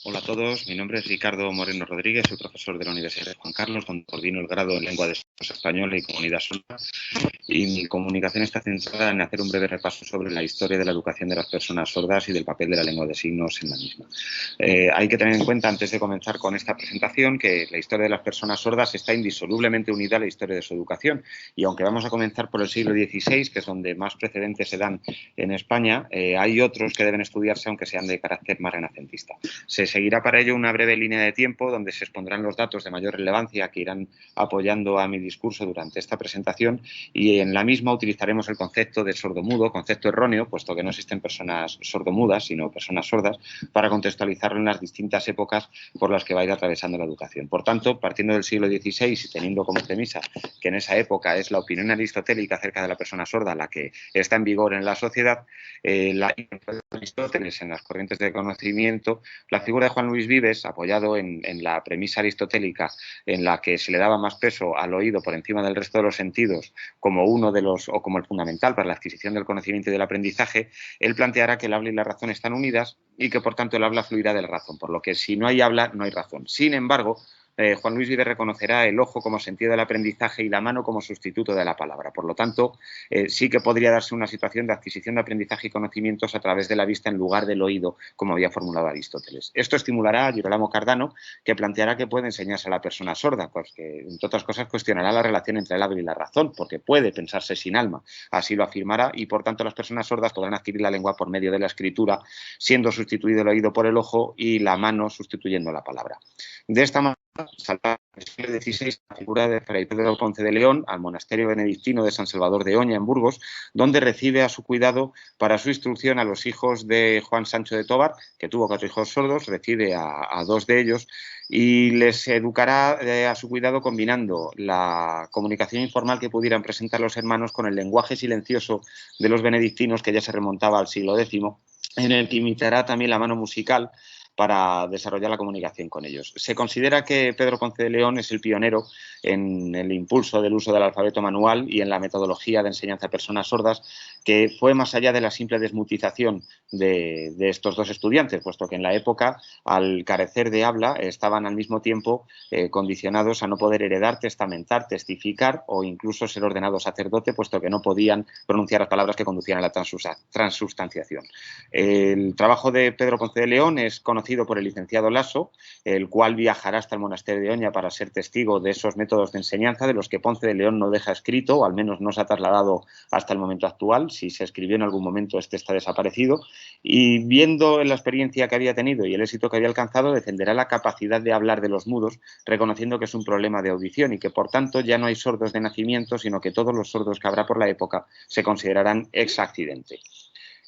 Hola a todos, mi nombre es Ricardo Moreno Rodríguez, soy profesor de la Universidad de Juan Carlos, donde coordino el grado en Lengua de Signos Española y Comunidad Sorda, y mi comunicación está centrada en hacer un breve repaso sobre la historia de la educación de las personas sordas y del papel de la lengua de signos en la misma. Hay que tener en cuenta, antes de comenzar con esta presentación, que la historia de las personas sordas está indisolublemente unida a la historia de su educación, y aunque vamos a comenzar por el siglo XVI, que es donde más precedentes se dan en España, hay otros que deben estudiarse, aunque sean de carácter más renacentista. Se seguirá para ello una breve línea de tiempo donde se expondrán los datos de mayor relevancia que irán apoyando a mi discurso durante esta presentación, y en la misma utilizaremos el concepto de sordomudo, concepto erróneo, puesto que no existen personas sordomudas, sino personas sordas, para contextualizarlo en las distintas épocas por las que va a ir atravesando la educación. Por tanto, partiendo del siglo XVI y teniendo como premisa que en esa época es la opinión aristotélica acerca de la persona sorda la que está en vigor en la sociedad, la influencia de Aristóteles en las corrientes de conocimiento, la figura de Juan Luis Vives, apoyado en la premisa aristotélica en la que se le daba más peso al oído por encima del resto de los sentidos como uno de los, o como el fundamental para la adquisición del conocimiento y del aprendizaje, él planteará que el habla y la razón están unidas y que por tanto el habla fluirá de la razón, por lo que si no hay habla, no hay razón. Sin embargo, Juan Luis Vives reconocerá el ojo como sentido del aprendizaje y la mano como sustituto de la palabra. Por lo tanto, sí que podría darse una situación de adquisición de aprendizaje y conocimientos a través de la vista en lugar del oído, como había formulado Aristóteles. Esto estimulará a Girolamo Cardano, que planteará que puede enseñarse a la persona sorda, pues que, entre otras cosas, cuestionará la relación entre el habla y la razón, porque puede pensarse sin alma, así lo afirmará, y por tanto las personas sordas podrán adquirir la lengua por medio de la escritura, siendo sustituido el oído por el ojo y la mano sustituyendo la palabra. De esta manera, salta en el siglo XVI la figura de Fray Pedro Ponce de León al monasterio benedictino de San Salvador de Oña, en Burgos, donde recibe a su cuidado para su instrucción a los hijos de Juan Sancho de Tobar, que tuvo 4 hijos sordos, recibe a 2 de ellos y les educará a su cuidado combinando la comunicación informal que pudieran presentar los hermanos con el lenguaje silencioso de los benedictinos, que ya se remontaba al siglo X, en el que imitará también la mano musical para desarrollar la comunicación con ellos. Se considera que Pedro Ponce de León es el pionero en el impulso del uso del alfabeto manual y en la metodología de enseñanza a personas sordas, que fue más allá de la simple desmutización de estos 2 estudiantes, puesto que en la época, al carecer de habla, estaban al mismo tiempo condicionados a no poder heredar, testamentar, testificar o incluso ser ordenados sacerdote, puesto que no podían pronunciar las palabras que conducían a la transustanciación. El trabajo de Pedro Ponce de León es conocido por el licenciado Lasso, el cual viajará hasta el monasterio de Oña para ser testigo de esos métodos de enseñanza, de los que Ponce de León no deja escrito, o al menos no se ha trasladado hasta el momento actual. Si se escribió en algún momento, este está desaparecido, y viendo la experiencia que había tenido y el éxito que había alcanzado, defenderá la capacidad de hablar de los mudos, reconociendo que es un problema de audición y que por tanto ya no hay sordos de nacimiento, sino que todos los sordos que habrá por la época se considerarán ex accidente.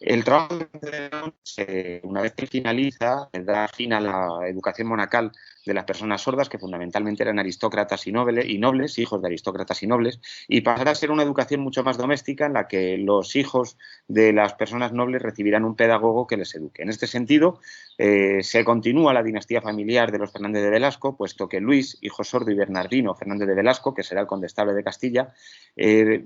El trabajo de una vez que finaliza, da fin a la educación monacal de las personas sordas, que fundamentalmente eran aristócratas y nobles, hijos de aristócratas y nobles, y pasará a ser una educación mucho más doméstica, en la que los hijos de las personas nobles recibirán un pedagogo que les eduque. En este sentido, se continúa la dinastía familiar de los Fernández de Velasco, puesto que Luis, hijo sordo, y Bernardino Fernández de Velasco, que será el condestable de Castilla,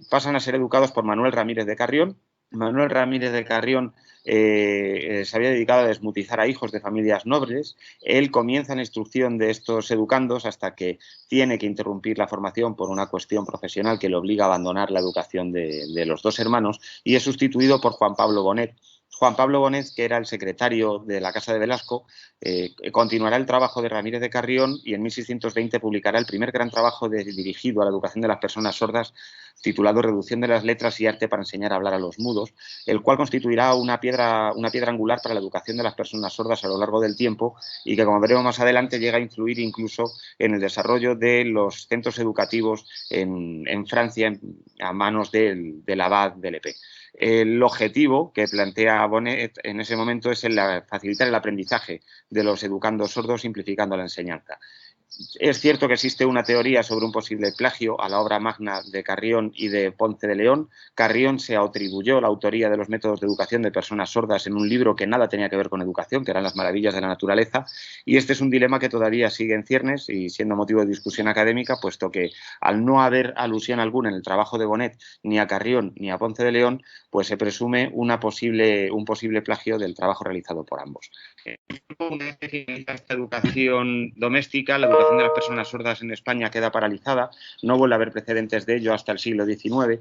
pasan a ser educados por Manuel Ramírez de Carrión. Manuel Ramírez de Carrión se había dedicado a desmutizar a hijos de familias nobles. Él comienza la instrucción de estos educandos hasta que tiene que interrumpir la formación por una cuestión profesional que le obliga a abandonar la educación de los 2 hermanos, y es sustituido por Juan Pablo Bonet. Juan Pablo Bonet, que era el secretario de la Casa de Velasco, continuará el trabajo de Ramírez de Carrión y en 1620 publicará el primer gran trabajo dirigido a la educación de las personas sordas, titulado Reducción de las letras y arte para enseñar a hablar a los mudos, el cual constituirá una piedra angular para la educación de las personas sordas a lo largo del tiempo, y que, como veremos más adelante, llega a influir incluso en el desarrollo de los centros educativos en Francia a manos del abad de Lepé. El objetivo que plantea Bonet en ese momento es facilitar el aprendizaje de los educandos sordos, simplificando la enseñanza. Es cierto que existe una teoría sobre un posible plagio a la obra magna de Carrión y de Ponce de León. Carrión se atribuyó la autoría de los métodos de educación de personas sordas en un libro que nada tenía que ver con educación, que eran Las maravillas de la naturaleza, y este es un dilema que todavía sigue en ciernes y siendo motivo de discusión académica, puesto que al no haber alusión alguna en el trabajo de Bonet ni a Carrión ni a Ponce de León, pues se presume un posible plagio del trabajo realizado por ambos. Una vez que finaliza esta educación doméstica, la educación de las personas sordas en España queda paralizada, no vuelve a haber precedentes de ello hasta el siglo XIX.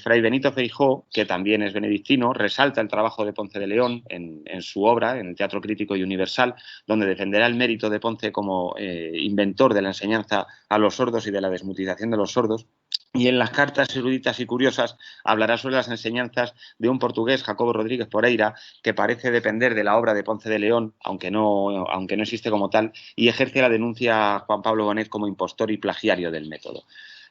Fray Benito Feijóo, que también es benedictino, resalta el trabajo de Ponce de León en su obra, en el Teatro Crítico y Universal, donde defenderá el mérito de Ponce como inventor de la enseñanza a los sordos y de la desmutización de los sordos. Y en las cartas eruditas y curiosas hablará sobre las enseñanzas de un portugués, Jacobo Rodríguez Poreira, que parece depender de la obra de Ponce de León, aunque no existe como tal, y ejerce la denuncia a Juan Pablo Bonet como impostor y plagiario del método.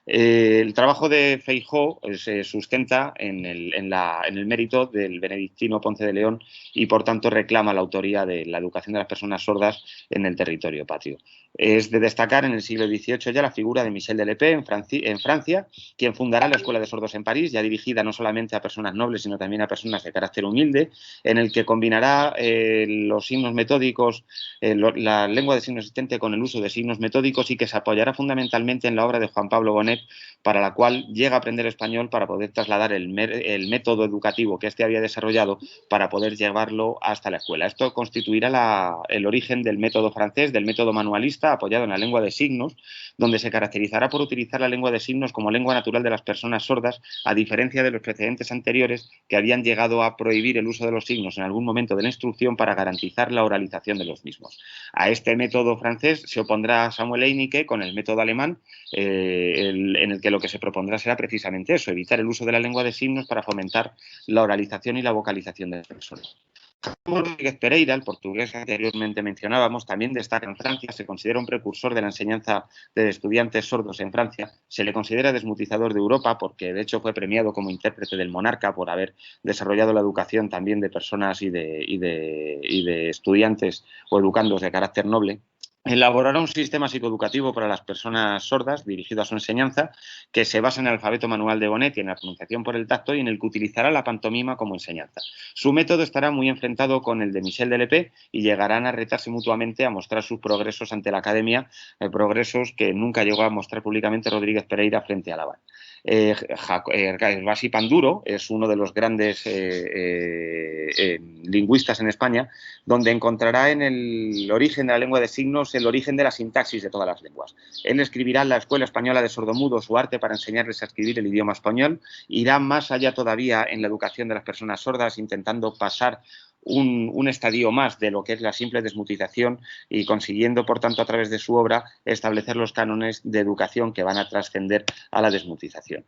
El trabajo de Feijóo se sustenta en el mérito del benedictino Ponce de León y, por tanto, reclama la autoría de la educación de las personas sordas en el territorio patrio. Es de destacar en el siglo XVIII ya la figura de Michel de Lepé en Francia, quien fundará la Escuela de Sordos en París, ya dirigida no solamente a personas nobles, sino también a personas de carácter humilde, en el que combinará los signos metódicos, la lengua de signos existente con el uso de signos metódicos y que se apoyará fundamentalmente en la obra de Juan Pablo Bonet, para la cual llega a aprender español para poder trasladar el método educativo que éste había desarrollado para poder llevarlo hasta la escuela. Esto constituirá el origen del método francés, del método manualista apoyado en la lengua de signos, donde se caracterizará por utilizar la lengua de signos como lengua natural de las personas sordas, a diferencia de los precedentes anteriores que habían llegado a prohibir el uso de los signos en algún momento de la instrucción para garantizar la oralización de los mismos. A este método francés se opondrá Samuel Einicke con el método alemán, en el que lo que se propondrá será precisamente eso, evitar el uso de la lengua de signos para fomentar la oralización y la vocalización de las personas. Rodríguez Pereira, el portugués que anteriormente mencionábamos, también destaca en Francia, se considera un precursor de la enseñanza de estudiantes sordos en Francia, se le considera desmutizador de Europa porque de hecho fue premiado como intérprete del monarca por haber desarrollado la educación también de personas y de estudiantes o educandos de carácter noble. Elaborará un sistema psicoeducativo para las personas sordas dirigido a su enseñanza que se basa en el alfabeto manual de Bonet y en la pronunciación por el tacto y en el que utilizará la pantomima como enseñanza. Su método estará muy enfrentado con el de Michel de Lepé y llegarán a retarse mutuamente a mostrar sus progresos ante la academia, progresos que nunca llegó a mostrar públicamente Rodríguez Pereira frente a Laval. Basi Panduro es uno de los grandes lingüistas en España, donde encontrará en el origen de la lengua de signos el origen de la sintaxis de todas las lenguas. Él escribirá en la Escuela Española de Sordomudos su arte para enseñarles a escribir el idioma español, irá más allá todavía en la educación de las personas sordas, intentando pasar un estadio más de lo que es la simple desmutización y consiguiendo, por tanto, a través de su obra, establecer los cánones de educación que van a trascender a la desmutización.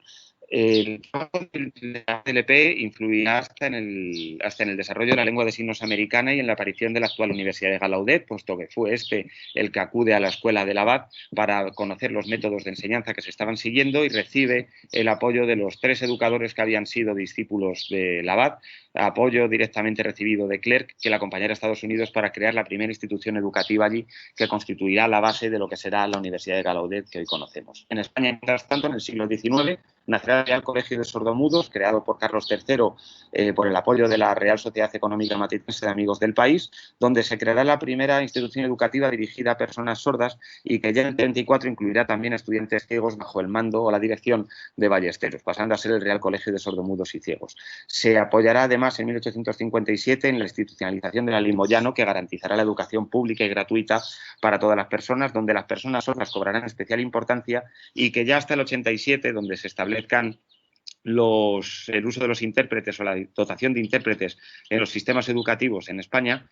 El trabajo de la CLP influirá hasta en el desarrollo de la lengua de signos americana y en la aparición de la actual Universidad de Gallaudet, puesto que fue este el que acude a la escuela de Labat para conocer los métodos de enseñanza que se estaban siguiendo y recibe el apoyo de los 3 educadores que habían sido discípulos de Labat, apoyo directamente recibido de Clerc, que la acompañará a Estados Unidos para crear la primera institución educativa allí que constituirá la base de lo que será la Universidad de Gallaudet que hoy conocemos. En España, mientras tanto, en el siglo XIX, nacerá el Real Colegio de Sordomudos, creado por Carlos III por el apoyo de la Real Sociedad Económica Matritense de Amigos del País, donde se creará la primera institución educativa dirigida a personas sordas y que ya en el 34 incluirá también a estudiantes ciegos bajo el mando o la dirección de Ballesteros, pasando a ser el Real Colegio de Sordomudos y Ciegos. Se apoyará además en 1857 en la institucionalización de la Limoyano, que garantizará la educación pública y gratuita para todas las personas, donde las personas sordas cobrarán especial importancia y que ya hasta el 87, donde se establezcan el uso de los intérpretes o la dotación de intérpretes en los sistemas educativos en España,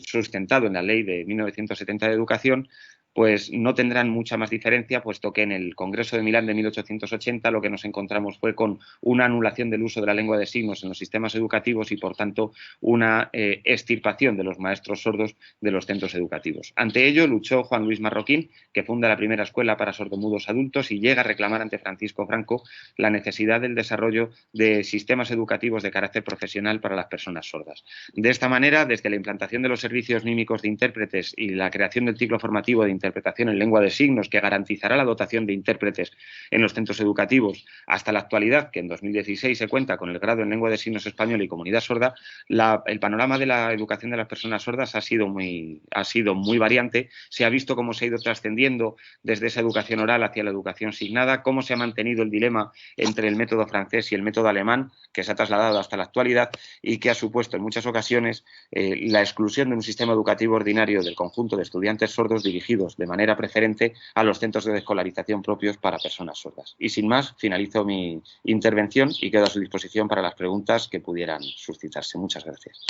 sustentado en la Ley de 1970 de Educación, pues no tendrán mucha más diferencia, puesto que en el Congreso de Milán de 1880 lo que nos encontramos fue con una anulación del uso de la lengua de signos en los sistemas educativos y, por tanto, una extirpación de los maestros sordos de los centros educativos. Ante ello luchó Juan Luis Marroquín, que funda la primera escuela para sordomudos adultos y llega a reclamar ante Francisco Franco la necesidad del desarrollo de sistemas educativos de carácter profesional para las personas sordas. De esta manera, desde la implantación de los servicios mímicos de intérpretes y la creación del ciclo formativo de intérpretes interpretación en lengua de signos, que garantizará la dotación de intérpretes en los centros educativos, hasta la actualidad, que en 2016 se cuenta con el grado en lengua de signos español y comunidad sorda, el panorama de la educación de las personas sordas ha sido muy variante. Se ha visto cómo se ha ido trascendiendo desde esa educación oral hacia la educación signada, cómo se ha mantenido el dilema entre el método francés y el método alemán, que se ha trasladado hasta la actualidad y que ha supuesto en muchas ocasiones la exclusión de un sistema educativo ordinario del conjunto de estudiantes sordos dirigidos de manera preferente a los centros de escolarización propios para personas sordas. Y sin más, finalizo mi intervención y quedo a su disposición para las preguntas que pudieran suscitarse. Muchas gracias.